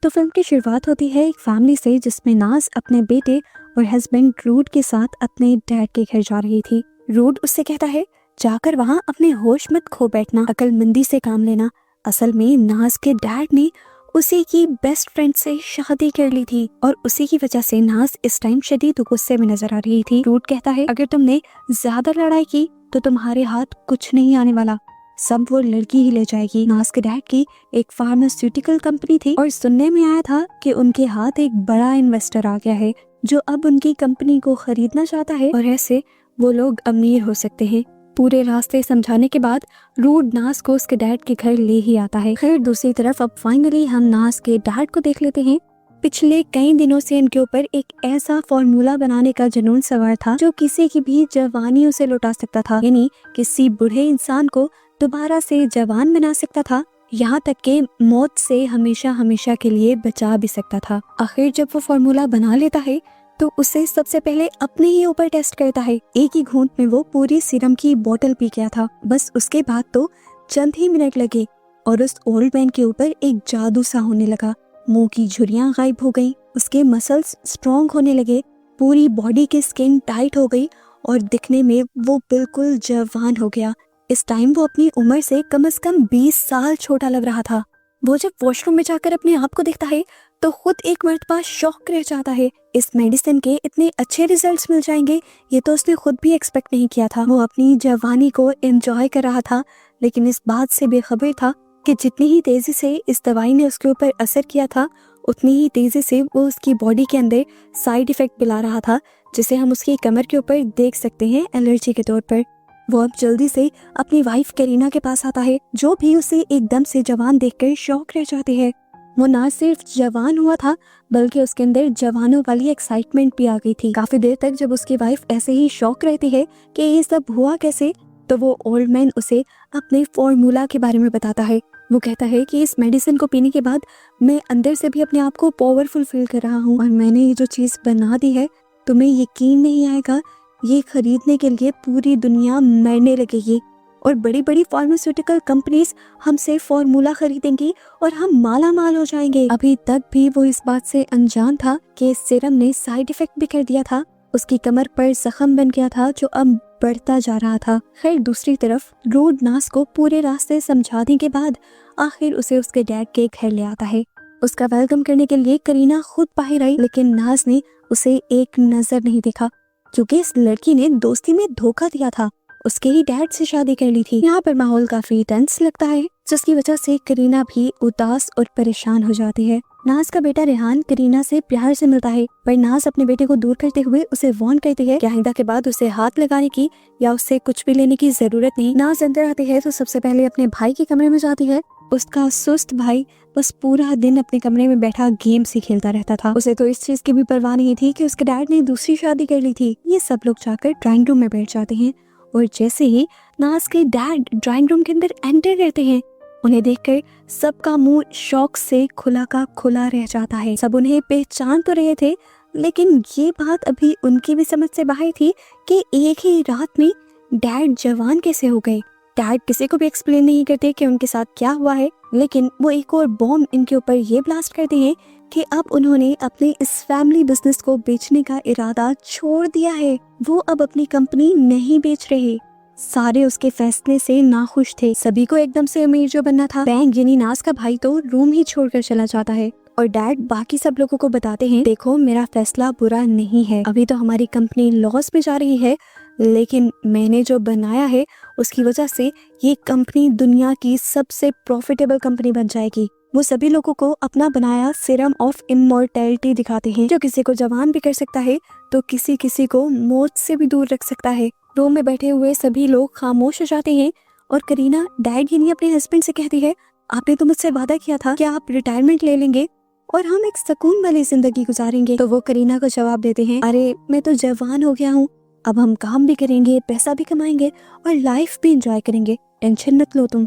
तो फिल्म की शुरुआत होती है एक फैमिली से जिसमें नाज अपने बेटे और हस्बैंड रूड के साथ अपने डैड के घर जा रही थी। रूड उससे कहता है जाकर वहाँ अपने होश मत खो बैठना, अक्लमंदी से काम लेना। असल में नाज के डैड ने उसी की बेस्ट फ्रेंड से शादी कर ली थी और उसी की वजह से नाज इस टाइम शदीद गुस्से में नजर आ रही थी। रूड कहता है अगर तुमने ज्यादा लड़ाई की तो तुम्हारे हाथ कुछ नहीं आने वाला, सब वो लड़की ही ले जाएगी। नाज के डैड की एक फार्मास्यूटिकल कंपनी थी और सुनने में आया था कि उनके हाथ एक बड़ा इन्वेस्टर आ गया है जो अब उनकी कंपनी को खरीदना चाहता है और ऐसे वो लोग अमीर हो सकते हैं। पूरे रास्ते समझाने के बाद रूड नाज को उसके डैड के घर ले ही आता है। खैर दूसरी तरफ अब फाइनली हम नाज के डैड को देख लेते हैं। पिछले कई दिनों से इनके ऊपर एक ऐसा फॉर्मूला बनाने का जुनून सवार था जो किसी की भी जवानी उसे लौटा सकता था, यानी किसी बूढ़े इंसान को दोबारा से जवान बना सकता था, यहाँ तक के मौत से हमेशा हमेशा के लिए बचा भी सकता था। आखिर जब वो फॉर्मूला बना लेता है तो उसे सबसे पहले अपने ही ऊपर टेस्ट करता है। एक ही घूंट में वो पूरी सीरम की बोतल पी गया था। बस उसके बाद तो चंद ही मिनट लगे और उस ओल्ड मैन के ऊपर एक जादू सा होने लगा। मुंह की झुर्रियां गायब हो गई, उसके मसल्स स्ट्रॉन्ग होने लगे, पूरी बॉडी की स्किन टाइट हो गई और दिखने में वो बिल्कुल जवान हो गया। इस टाइम वो अपनी उम्र से कम 20 साल छोटा लग रहा था। वो जब वॉशरूम में जाकर अपने आप को देखता है तो खुद एक मर्तबा शॉक रह जाता है। इस मेडिसिन के इतने अच्छे रिजल्ट्स मिल जाएंगे ये तो उसने खुद भी एक्सपेक्ट नहीं किया था। वो अपनी जवानी को एंजॉय कर रहा था लेकिन इस बात से बेखबर था कि जितनी ही तेजी से इस दवाई ने उसके ऊपर असर किया था उतनी ही तेजी से वो उसकी बॉडी के अंदर साइड इफेक्ट पिला रहा था, जिसे हम उसकी कमर के ऊपर देख सकते हैं एलर्जी के तौर पर। वो अब जल्दी से अपनी वाइफ करीना के पास आता है जो भी उसे एकदम से जवान देखकर शॉक रह जाती है। वो ना सिर्फ जवान हुआ था बल्कि उसके अंदर जवानों वाली एक्साइटमेंट भी आ गई थी। काफी देर तक जब उसकी वाइफ ऐसे ही शॉक रहती है कि ये सब हुआ कैसे, तो वो ओल्ड मैन उसे अपने फॉर्मूला के बारे में बताता है। वो कहता है कि इस मेडिसिन को पीने के बाद मैं अंदर से भी अपने आप को पावरफुल फील कर रहा हूँ और मैंने ये जो चीज बना दी है तुम्हें यकीन नहीं आएगा, ये खरीदने के लिए पूरी दुनिया मरने लगेगी और बड़ी बड़ी फार्मास्यूटिकल कंपनीज हमसे फॉर्मूला खरीदेंगी और हम माला माल हो जाएंगे। अभी तक भी वो इस बात से अनजान था कि इस सीरम ने साइड इफेक्ट भी कर दिया था। उसकी कमर पर जख्म बन गया था जो अब बढ़ता जा रहा था। खैर दूसरी तरफ रूड नाज को पूरे रास्ते समझाने के बाद आखिर उसे उसके डैड के घर ले आता है। उसका वेलकम करने के लिए करीना खुद बाहर आई लेकिन नाज ने उसे एक नजर नहीं देखा क्योंकि इस लड़की ने दोस्ती में धोखा दिया था, उसके ही डैड से शादी कर ली थी। यहाँ पर माहौल काफी टेंस लगता है जिसकी वजह से करीना भी उदास और परेशान हो जाती है। नाज का बेटा रेहान करीना से प्यार से मिलता है पर नाज अपने बेटे को दूर करते हुए उसे वार्न करती है कि आइंदा के बाद उसे हाथ लगाने की या उससे कुछ भी लेने की जरूरत नहीं। नाज अंदर आती है तो सबसे पहले अपने भाई के कमरे में जाती है। उसका सुस्त भाई बस पूरा दिन अपने कमरे में बैठा गेम्स ही खेलता रहता था। उसे तो इस चीज की भी परवाह नहीं थी कि उसके डैड ने दूसरी शादी कर ली थी। ये सब लोग जाकर ड्राइंग रूम में बैठ जाते हैं और जैसे ही नाज के डैड ड्राइंग रूम के अंदर एंटर करते हैं उन्हें देखकर सबका मुंह शौक से खुला का खुला रह जाता है। सब उन्हें पहचान तो रहे थे लेकिन ये बात अभी उनकी भी समझ से बाहर थी कि एक ही रात में डैड जवान कैसे हो गए। डैड किसी को भी एक्सप्लेन नहीं करते कि उनके साथ क्या हुआ है, लेकिन वो एक और बॉम्ब इनके ऊपर ये ब्लास्ट करते हैं कि अब उन्होंने अपने इस फैमिली बिजनेस को बेचने का इरादा छोड़ दिया है। वो अब अपनी कंपनी नहीं बेच रहे। सारे उसके फैसले से नाखुश थे। सभी को एकदम से अमीर जो बनना था। बैंक यानी नाज का भाई तो रूम ही छोड़कर चला जाता है और डैड बाकी सब लोगों को बताते हैं देखो मेरा फैसला बुरा नहीं है, अभी तो हमारी कंपनी लॉस में जा रही है लेकिन मैंने जो बनाया है उसकी वजह से ये कंपनी दुनिया की सबसे प्रॉफिटेबल कंपनी बन जाएगी। वो सभी लोगों को अपना बनाया सीरम ऑफ इमॉर्टैलिटी दिखाते हैं जो किसी को जवान भी कर सकता है तो किसी किसी को मौत से भी दूर रख सकता है। रूम में बैठे हुए सभी लोग खामोश हो जाते हैं और करीना डैड यानी अपने हस्बैंड से कहती है आपने तो मुझसे वादा किया था कि आप रिटायरमेंट ले लेंगे और हम एक सुकून वाली जिंदगी गुजारेंगे। तो वो करीना को जवाब देते हैं अरे मैं तो जवान हो गया हूँ, अब हम काम भी करेंगे, पैसा भी कमाएंगे और लाइफ भी एंजॉय करेंगे, टेंशन मत लो तुम।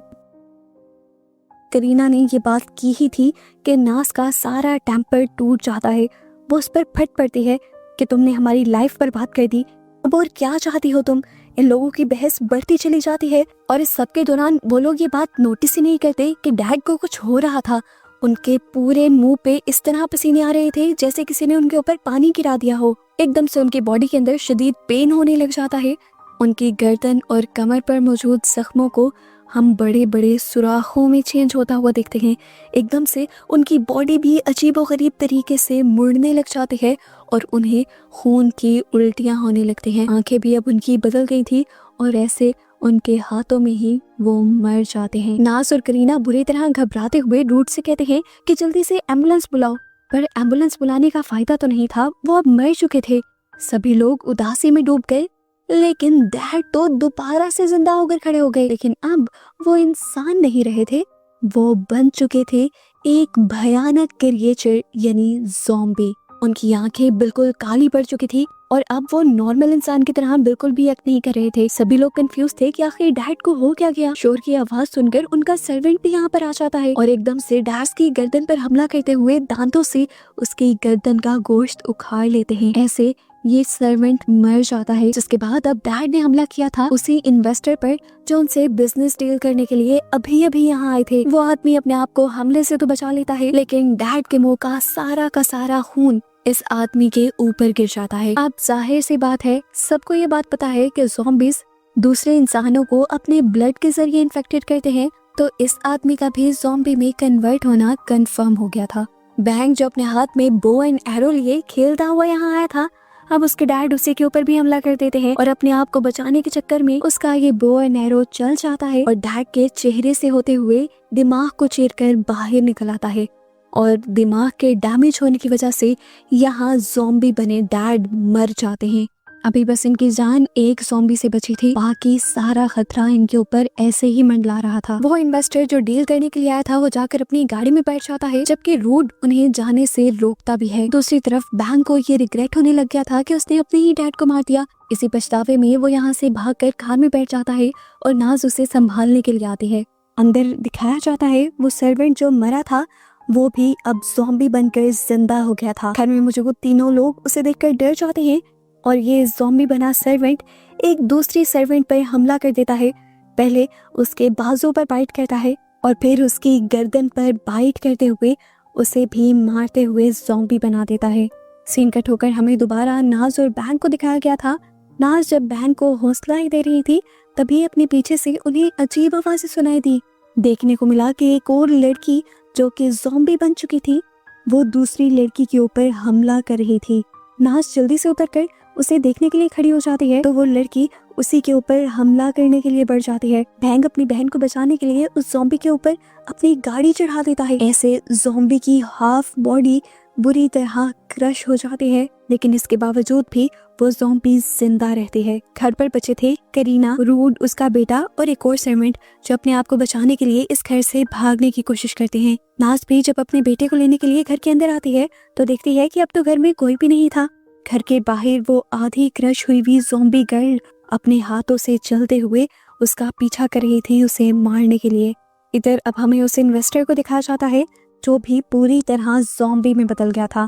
करीना ने ये बात की ही थी कि नाज का सारा टेम्पर टूट जाता है। वो उस पर फट पड़ती है कि तुमने हमारी लाइफ बर्बाद कर दी, अब और क्या चाहती हो तुम। इन लोगों की बहस बढ़ती चली जाती है और इस सब के दौरान वो लोग ये बात नोटिस ही नहीं करते कि डैड को कुछ हो रहा था उनके पूरे मुंह पे इस तरह पसीने आ रहे थे जैसे किसी ने उनके ऊपर पानी गिरा दिया हो। एकदम से उनकी बॉडी के अंदर शदीद पेन होने लग जाता है। उनकी गर्दन और कमर पर मौजूद जख्मों को हम बड़े बड़े सुराखों में चेंज होता हुआ देखते हैं। एकदम से उनकी बॉडी भी अजीबोगरीब तरीके से मुड़ने लग जाती है और उन्हें खून की उल्टियां होने लगती हैं। आंखें भी अब उनकी बदल गई थी और ऐसे उनके हाथों में ही वो मर जाते हैं। नाज और करीना बुरी तरह घबराते हुए रूट से कहते हैं कि जल्दी से एम्बुलेंस बुलाओ, पर एम्बुलेंस बुलाने का फायदा तो नहीं था, वो अब मर चुके थे। सभी लोग उदासी में डूब गए, लेकिन डैड तो दोबारा से जिंदा होकर खड़े हो गए। लेकिन अब वो इंसान नहीं रहे थे, वो बन चुके थे एक भयानक क्रिएचर यानी ज़ॉम्बी। उनकी आंखें बिल्कुल काली पड़ चुकी थी और अब वो नॉर्मल इंसान की तरह बिल्कुल भी एक्ट नहीं कर रहे थे। सभी लोग कंफ्यूज थे कि आखिर डैड को हो क्या गया। शोर की आवाज सुनकर उनका सर्वेंट भी यहाँ पर आ जाता है और एकदम से डैड की गर्दन पर हमला करते हुए दांतों से उसकी गर्दन का गोश्त उखाड़ लेते हैं। ऐसे ये सर्वेंट मर जाता है, जिसके बाद अब डैड ने हमला किया था उसी इन्वेस्टर पर जो उनसे बिजनेस डील करने के लिए अभी अभी यहाँ आए थे। वो आदमी अपने आप को हमले से तो बचा लेता है, लेकिन डैड के मुंह का सारा खून इस आदमी के ऊपर गिर जाता है। अब जाहिर सी बात है, सबको ये बात पता है कि ज़ॉम्बीज दूसरे इंसानों को अपने ब्लड के जरिए इन्फेक्टेड करते हैं, तो इस आदमी का भी ज़ॉम्बी में कन्वर्ट होना कंफर्म हो गया था। बैंग जो अपने हाथ में बो एंड एरो लिए खेलता हुआ यहाँ आया था, अब उसके डैड उसी के ऊपर भी हमला कर देते हैं और अपने आप को बचाने के चक्कर में उसका ये बो एंड एरो चल जाता है और डैड के चेहरे से होते हुए दिमाग को चीरकर बाहर निकल आता है और दिमाग के डैमेज होने की वजह से यहाँ ज़ॉम्बी बने डैड मर जाते हैं। अभी बस इनकी जान एक ज़ॉम्बी से बची थी, बाकी सारा खतरा इनके ऊपर ऐसे ही मंडला रहा था। वो इन्वेस्टर जो डील करने के लिए आया था वो जाकर अपनी गाड़ी में बैठ जाता है, जबकि रूड उन्हें जाने से रोकता भी है। दूसरी तरफ बैंक को ये रिग्रेट होने लग गया था कि उसने अपने ही डैड को मार दिया। इसी पछतावे में वो यहाँ से भागकर कार में बैठ जाता है और नाज उसे संभालने के लिए आती है। अंदर दिखाया जाता है वो सर्वेंट जो मरा था वो भी अब ज़ॉम्बी बनकर जिंदा हो गया था। घर में मौजूद तीनों लोग उसे देखकर डर जाते हैं और ये ज़ॉम्बी बना सर्वेंट एक दूसरी सर्वेंट पर हमला कर देता है। पहले उसके बाजू पर बाइट करता है और फिर उसकी गर्दन पर बाइट करते हुए उसे भी मारते हुए ज़ॉम्बी बना देता है। सीन कट होकर हमें दोबारा नाज और बैंक को दिखाया गया था। नाज जब बैंक को हौसला ही दे रही थी, तभी अपने पीछे से उन्हें अजीब आवाज़ें सुनाई दी। देखने को मिला कि एक और लड़की जो कि ज़ॉम्बी बन चुकी थी, वो दूसरी लड़की के ऊपर हमला कर रही थी। नाज जल्दी से उतरकर उसे देखने के लिए खड़ी हो जाती है, तो वो लड़की उसी के ऊपर हमला करने के लिए बढ़ जाती है। बैंग अपनी बहन को बचाने के लिए उस ज़ॉम्बी के ऊपर अपनी गाड़ी चढ़ा देता है। ऐसे ज़ॉम्बी की हाफ बॉडी बुरी तरह क्रश हो जाती है, लेकिन इसके बावजूद भी वो ज़ॉम्बी जिंदा रहती है। घर पर बचे थे करीना, रूड, उसका बेटा और एक और सर्वेंट जो अपने आप को बचाने के लिए इस घर से भागने की कोशिश करते हैं। नाज भी जब अपने बेटे को लेने के लिए घर के अंदर आती है तो देखती है कि अब तो घर में कोई भी नहीं था। घर के बाहर वो आधी क्रश हुई हुई ज़ॉम्बी गर्ल अपने हाथों से चलते हुए उसका पीछा कर रही थी उसे मारने के लिए। इधर अब हमें उस इन्वेस्टर को दिखाया जाता है जो भी पूरी तरह ज़ॉम्बी में बदल गया था।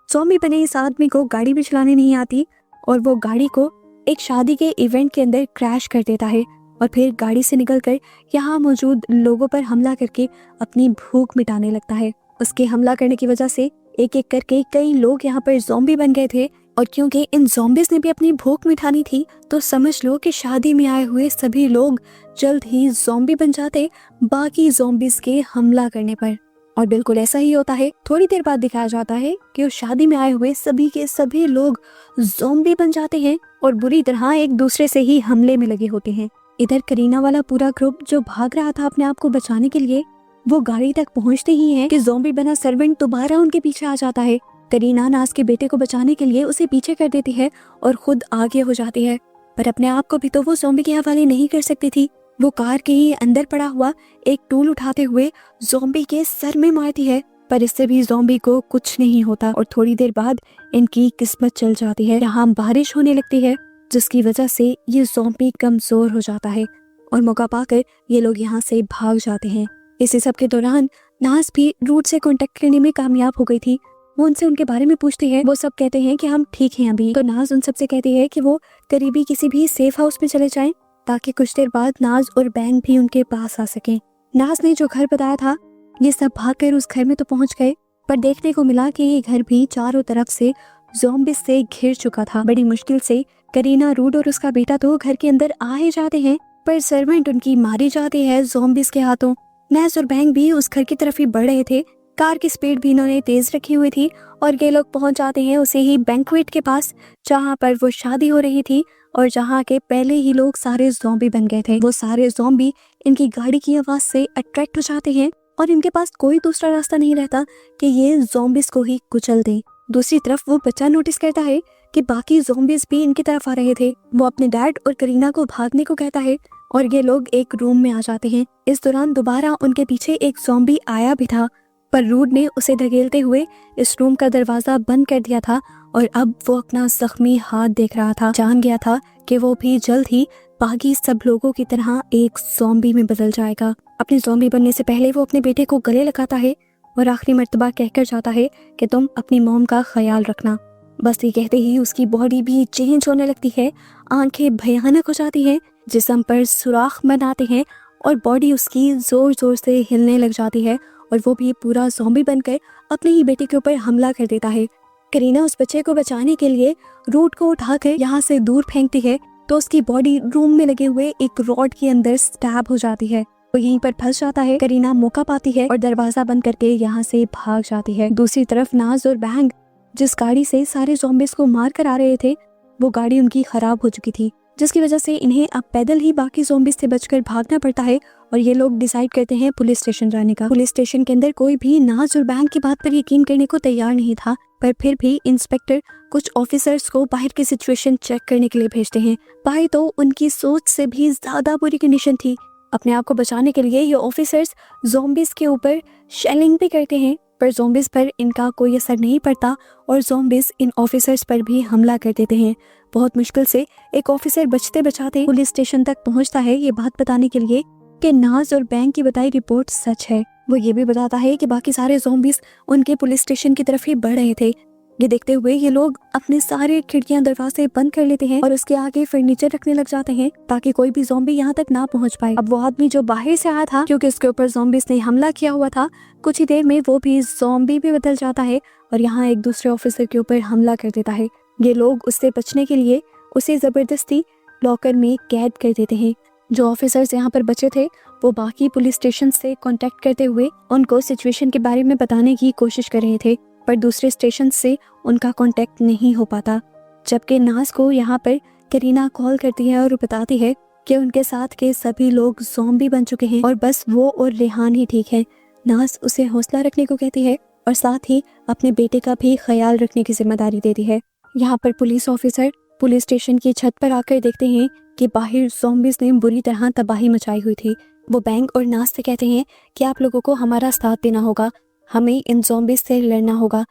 ज़ॉम्बी बने इस आदमी को गाड़ी भी चलाने नहीं आती और वो गाड़ी को एक शादी के इवेंट के अंदर क्रैश कर देता है और फिर गाड़ी से निकलकर यहाँ मौजूद लोगों पर हमला करके अपनी भूख मिटाने लगता है। उसके हमला करने की वजह से एक एक करके कई लोग यहाँ पर ज़ॉम्बी बन गए थे और क्योंकि इन ज़ॉम्बीज़ ने भी अपनी भूख मिटानी थी, तो समझ लो कि शादी में आए हुए सभी लोग जल्द ही ज़ॉम्बी बन जाते बाकी ज़ॉम्बीज़ के हमला करने पर। और बिल्कुल ऐसा ही होता है। थोड़ी देर बाद दिखाया जाता है कि उस शादी में आए हुए सभी के सभी लोग ज़ॉम्बी बन जाते हैं और बुरी तरह एक दूसरे से ही हमले में लगे होते हैं। इधर करीना वाला पूरा ग्रुप जो भाग रहा था अपने आप को बचाने के लिए, वो गाड़ी तक पहुंचते ही है कि ज़ॉम्बी बना सर्वेंट दोबारा उनके पीछे आ जाता है। करीना नाज के बेटे को बचाने के लिए उसे पीछे कर देती है और खुद आगे हो जाती है, पर अपने आप को भी तो वो ज़ॉम्बी के हवाले नहीं कर सकती थी। वो कार के ही अंदर पड़ा हुआ एक टूल उठाते हुए ज़ॉम्बी के सर में मारती है, पर इससे भी ज़ॉम्बी को कुछ नहीं होता और थोड़ी देर बाद इनकी किस्मत चल जाती है। यहाँ बारिश होने लगती है जिसकी वजह से ये ज़ॉम्बी कमजोर हो जाता है और मौका पाकर ये लोग यहाँ से भाग जाते हैं। इसी सब के दौरान नाज भी रूट से कांटेक्ट करने में कामयाब हो गई थी। वो उनसे उनके बारे में पूछती है। वो सब कहते हैं कि हम ठीक हैं अभी। तो नाज उन सबसे कहती है कि वो करीबी किसी भी सेफ हाउस में चले जाएं ताकि कुछ देर बाद नाज और बैंग भी उनके पास आ सकें। नाज ने जो घर बताया था ये सब भागकर उस घर में तो पहुंच गए, पर देखने को मिला कि ये घर भी चारों तरफ से ज़ॉम्बिस से घिर चुका था। बड़ी मुश्किल से करीना, रूड और उसका बेटा तो घर के अंदर आ ही जाते हैं, पर सर्वेंट उनकी मारी जाती है ज़ॉम्बिस के हाथों। नैस और बैंग भी उस घर की तरफ ही बढ़ रहे थे। कार की स्पीड भी इन्होंने तेज रखी हुई थी और ये लोग पहुंच जाते हैं उसे ही बैंक्वेट के पास, जहां पर वो शादी हो रही थी और जहां के पहले ही लोग सारे ज़ॉम्बी बन गए थे। वो सारे ज़ॉम्बी इनकी गाड़ी की आवाज से अट्रैक्ट हो जाते हैं और इनके पास कोई दूसरा रास्ता नहीं रहता कि ये ज़ॉम्बिस को ही कुचल दें। दूसरी तरफ वो बच्चा नोटिस करता है कि बाकी ज़ॉम्बिस भी इनकी तरफ आ रहे थे। वो अपने डैड और करीना को भागने को कहता है और ये लोग एक रूम में आ जाते हैं। इस दौरान दोबारा उनके पीछे एक ज़ॉम्बी आया भी था, पर रूड ने उसे धकेलते हुए इस रूम का दरवाजा बंद कर दिया था और अब वो अपना जख्मी हाथ देख रहा था। जान गया था कि वो भी जल्द ही बाकी सब लोगों की तरह एक ज़ॉम्बी में बदल जाएगा। अपने ज़ॉम्बी बनने से पहले वो अपने बेटे को गले लगाता है और आखिरी मर्तबा कहकर जाता है कि तुम अपनी मॉम का ख्याल रखना। बस ये कहते ही उसकी बॉडी भी चेंज होने लगती है, आंखें भयानक हो जाती हैं, जिस्म पर सुराख बनाते हैं और बॉडी उसकी जोर जोर से हिलने लग जाती है और वो भी पूरा ज़ॉम्बी बनकर अपने ही बेटे के ऊपर हमला कर देता है। करीना उस बच्चे को बचाने के लिए रूड को उठाकर यहाँ से दूर फेंकती है तो उसकी बॉडी रूम में लगे हुए एक रॉड के अंदर स्टैब हो जाती है। वो यहीं पर फंस जाता है। करीना मौका पाती है और दरवाजा बंद करके यहाँ से भाग जाती है। दूसरी तरफ नाज और बैंग जिस गाड़ी से सारे ज़ॉम्बिस को मार कर आ रहे थे, वो गाड़ी उनकी खराब हो चुकी थी, जिसकी वजह से इन्हें अब पैदल ही बाकी ज़ॉम्बिस से बचकर भागना पड़ता है और ये लोग डिसाइड करते हैं पुलिस स्टेशन जाने का। पुलिस स्टेशन के अंदर कोई भी नाज और बैंग की बात पर यकीन करने को तैयार नहीं था, पर फिर भी इंस्पेक्टर कुछ ऑफिसर्स को बाहर की सिचुएशन चेक करने के लिए भेजते हैं। बाहर तो उनकी सोच से भी ज्यादा बुरी कंडीशन थी। अपने आप को बचाने के लिए ये ऑफिसर्स ज़ॉम्बिस के ऊपर शेलिंग भी करते हैं, पर ज़ॉम्बिस पर इनका कोई असर नहीं पड़ता और ज़ॉम्बिस इन ऑफिसर्स पर भी हमला कर देते हैं। बहुत मुश्किल से एक ऑफिसर बचते बचाते पुलिस स्टेशन तक पहुंचता है ये बात बताने के लिए कि नाज और बैंग की बताई रिपोर्ट सच है। वो ये भी बताता है कि बाकी सारे ज़ॉम्बिस उनके पुलिस स्टेशन की तरफ ही बढ़ रहे थे। ये देखते हुए ये लोग अपने सारे खिड़कियां दरवाजे बंद कर लेते हैं और उसके आगे फर्नीचर रखने लग जाते हैं ताकि कोई भी ज़ॉम्बी यहाँ तक ना पहुँच पाए। अब वो आदमी जो बाहर से आया था, क्योंकि उसके ऊपर ज़ॉम्बिस ने हमला किया हुआ था, कुछ ही देर में वो भी ज़ॉम्बी भी बदल जाता है और यहाँ एक दूसरे ऑफिसर के ऊपर हमला कर देता है। ये लोग उससे बचने के लिए उसे जबरदस्ती लॉकर में कैद कर देते हैं। जो ऑफिसर्स यहाँ पर बचे थे वो बाकी पुलिस स्टेशन से कांटेक्ट करते हुए उनको सिचुएशन के बारे में बताने की कोशिश कर रहे थे, पर दूसरे स्टेशन से उनका कांटेक्ट नहीं हो पाता। जबकि नाज को यहाँ पर करीना कॉल करती है और बताती है कि उनके साथ के सभी लोग ज़ॉम्बी बन चुके हैं और बस वो और रेहान ही ठीक है। नाज उसे हौसला रखने को कहती है और साथ ही अपने बेटे का भी ख्याल रखने की जिम्मेदारी देती है। यहाँ पर पुलिस ऑफिसर पुलिस स्टेशन की छत पर आकर देखते हैं कि बाहर ज़ॉम्बिस ने बुरी तरह तबाही मचाई हुई थी। वो बैंग और नाज से कहते हैं कि आप लोगों को हमारा साथ देना होगा, हमें इन ज़ॉम्बिस से लड़ना होगा।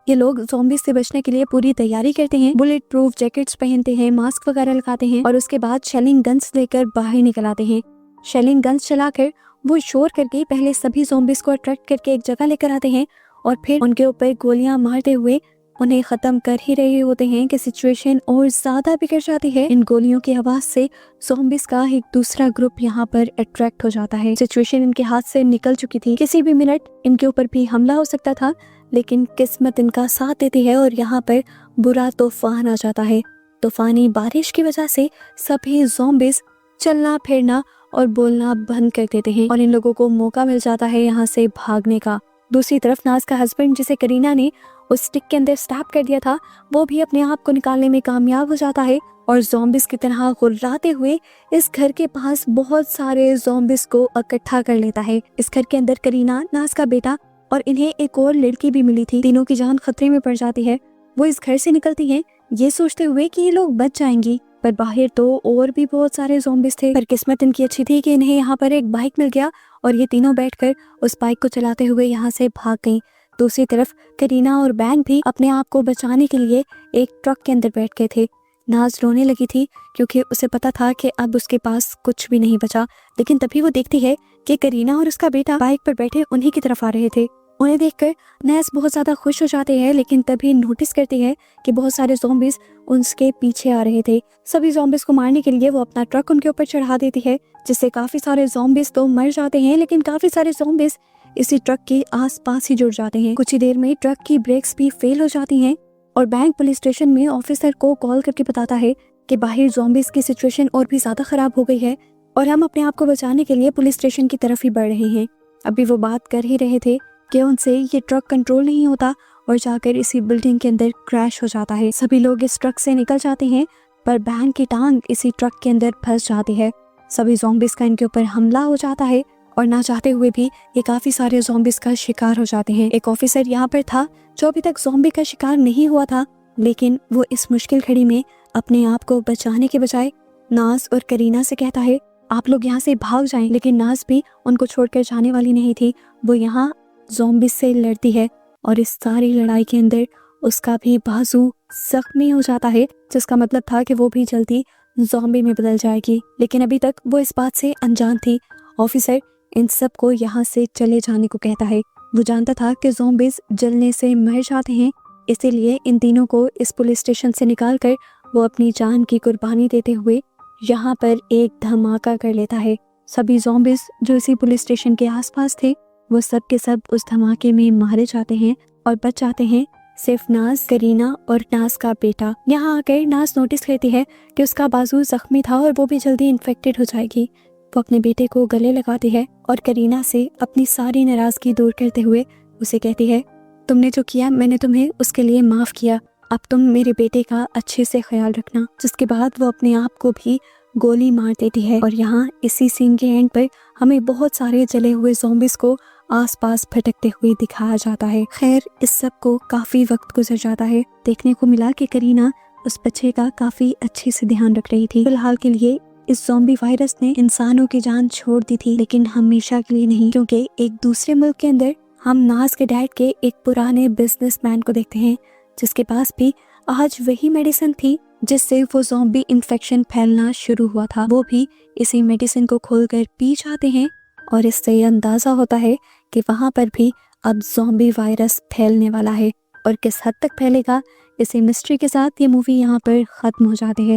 ये लोग ज़ॉम्बिस से बचने के लिए पूरी तैयारी करते हैं, बुलेट प्रूफ जैकेट्स पहनते हैं, मास्क वगैरह लगाते हैं और उसके बाद शेलिंग गन्स लेकर बाहर निकल आते हैं। शेलिंग गन्स चलाकर वो शोर करके पहले सभी ज़ॉम्बिस को अट्रैक्ट करके एक जगह लेकर आते हैं और फिर उनके ऊपर गोलियां मारते हुए उन्हें खत्म कर ही रहे होते हैं कि सिचुएशन और ज्यादा बिगड़ जाती है। इन गोलियों की आवाज से ज़ॉम्बिस का एक दूसरा ग्रुप यहाँ पर अट्रैक्ट हो जाता है। सिचुएशन इनके हाथ से निकल चुकी थी, किसी भी मिनट इनके ऊपर भी हमला हो सकता था, लेकिन किस्मत इनका साथ देती है और यहाँ पर बुरा तूफान आ जाता है। तूफानी बारिश की वजह से सभी ज़ॉम्बिस चलना फिरना और बोलना बंद कर देते हैं और इन लोगों को मौका मिल जाता है यहाँ से भागने का। दूसरी तरफ नाज का हस्बैंड, जिसे करीना ने उस स्टिक के अंदर स्टैब कर दिया था, वो भी अपने आप को निकालने में कामयाब हो जाता है और ज़ॉम्बिस की तरह गुर्राते हुए इस घर के पास बहुत सारे ज़ॉम्बिस को इकट्ठा कर लेता है। इस घर के अंदर करीना, नाज का बेटा और इन्हें एक और लड़की भी मिली थी। तीनों की जान खतरे में पड़ जाती है। वो इस घर से निकलती हैं ये सोचते हुए कि ये लोग बच जाएंगी, पर बाहर तो और भी बहुत सारे ज़ॉम्बिस थे। पर किस्मत इनकी अच्छी थी कि इन्हें यहाँ पर एक बाइक मिल गया और ये तीनों बैठकर उस बाइक को चलाते हुए यहाँ से भाग गईं। दूसरी तरफ करीना और बैंग भी अपने आप को बचाने के लिए एक ट्रक के अंदर बैठ गए थे। नाज रोने लगी थी क्योंकि उसे पता था कि अब उसके पास कुछ भी नहीं बचा, लेकिन तभी वो देखती है कि करीना और उसका बेटा बाइक पर बैठे उन्हीं की तरफ आ रहे थे। उन्हें देखकर नाज बहुत ज़्यादा खुश हो जाते हैं, लेकिन तभी नोटिस करती है कि बहुत सारे ज़ॉम्बिस उनके पीछे आ रहे थे। सभी ज़ॉम्बिस को मारने के लिए वो अपना ट्रक उनके ऊपर चढ़ा देती है, जिससे काफ़ी सारे ज़ॉम्बिस तो मर जाते हैं, लेकिन काफ़ी सारे ज़ॉम्बिस इसी ट्रक के आसपास ही जुड़ जाते हैं। कुछ ही देर में ट्रक की ब्रेक्स भी फेल हो जाती हैं और बैंक पुलिस स्टेशन में ऑफिसर को कॉल करके बताता है कि बाहर ज़ॉम्बिस की सिचुएशन और भी ज़्यादा ख़राब हो गई है और हम अपने आप को बचाने के लिए पुलिस स्टेशन की तरफ ही बढ़ रहे हैं। अभी वो बात कर ही रहे थे कि उनसे ये ट्रक कंट्रोल नहीं होता और जाकर इसी बिल्डिंग के अंदर क्रैश हो जाता है। सभी लोग इस ट्रक से निकल जाते हैं, पर बैंक की टांग इसी ट्रक के अंदर फंस जाती है। सभी ज़ॉम्बिस का इनके ऊपर हमला हो जाता है और ना चाहते हुए भी ये काफ़ी सारे ज़ॉम्बिस का शिकार हो जाते हैं। एक ऑफिसर यहाँ पर था जो अभी तक ज़ॉम्बी का शिकार नहीं हुआ था, लेकिन वो इस मुश्किल घड़ी में अपने आप को बचाने के बजाय नाज और करीना से कहता है आप लोग यहाँ से भाग जाएं, लेकिन नाज भी उनको छोड़कर जाने वाली नहीं थी। वो यहाँ ज़ॉम्बिस से लड़ती है और इस सारी लड़ाई के अंदर उसका भी बाजू जख्मी हो जाता है, जिसका मतलब था कि वो भी जल्दी ज़ॉम्बी में बदल जाएगी। लेकिन अभी तक वो इस बात से अनजान थी। ऑफिसर इन सब को यहाँ से चले जाने को कहता है। वो जानता था कि ज़ॉम्बिस जलने से मर जाते हैं, इसीलिए इन तीनों को इस पुलिस स्टेशन से निकालकर वो अपनी जान की कुर्बानी देते हुए यहाँ पर एक धमाका कर लेता है। सभी ज़ॉम्बिस जो इसी पुलिस स्टेशन के आसपास थे वो सब के सब उस धमाके में मारे जाते हैं और बच जाते हैं सिर्फ नाज, करीना और नाज का बेटा। यहाँ आकर नाज नोटिस करती है कि उसका बाजू जख्मी था और वो भी जल्दी इन्फेक्टेड हो जाएगी। वो अपने बेटे को गले लगाती है और करीना से अपनी सारी नाराज़गी दूर करते हुए उसे कहती है तुमने जो किया मैंने तुम्हें उसके लिए माफ़ किया, अब तुम मेरे बेटे का अच्छे से ख्याल रखना। जिसके बाद वो अपने आप को भी गोली मार देती है और यहाँ इसी सीन के एंड पर हमें बहुत सारे जले हुए ज़ॉम्बिस को आसपास भटकते हुए दिखाया जाता है। खैर इस सब को काफ़ी वक्त गुजर जाता है। देखने को मिला कि करीना उस बच्चे का काफ़ी अच्छे से ध्यान रख रही थी। फिलहाल के लिए इस ज़ॉम्बी वायरस ने इंसानों की जान छोड़ दी थी, लेकिन हमेशा के लिए नहीं, क्योंकि एक दूसरे मुल्क के अंदर हम नाज के डैड के एक पुराने बिजनेसमैन को देखते हैं जिसके पास भी आज वही मेडिसिन थी जिससे वो ज़ॉम्बी इन्फेक्शन फैलना शुरू हुआ था। वो भी इसी मेडिसिन को खोलकर पी जाते हैं और इससे अंदाज़ा होता है कि वहाँ पर भी अब ज़ॉम्बी वायरस फैलने वाला है और किस हद तक फैलेगा, इसी मिस्ट्री के साथ ये मूवी यहाँ पर ख़त्म हो जाती है।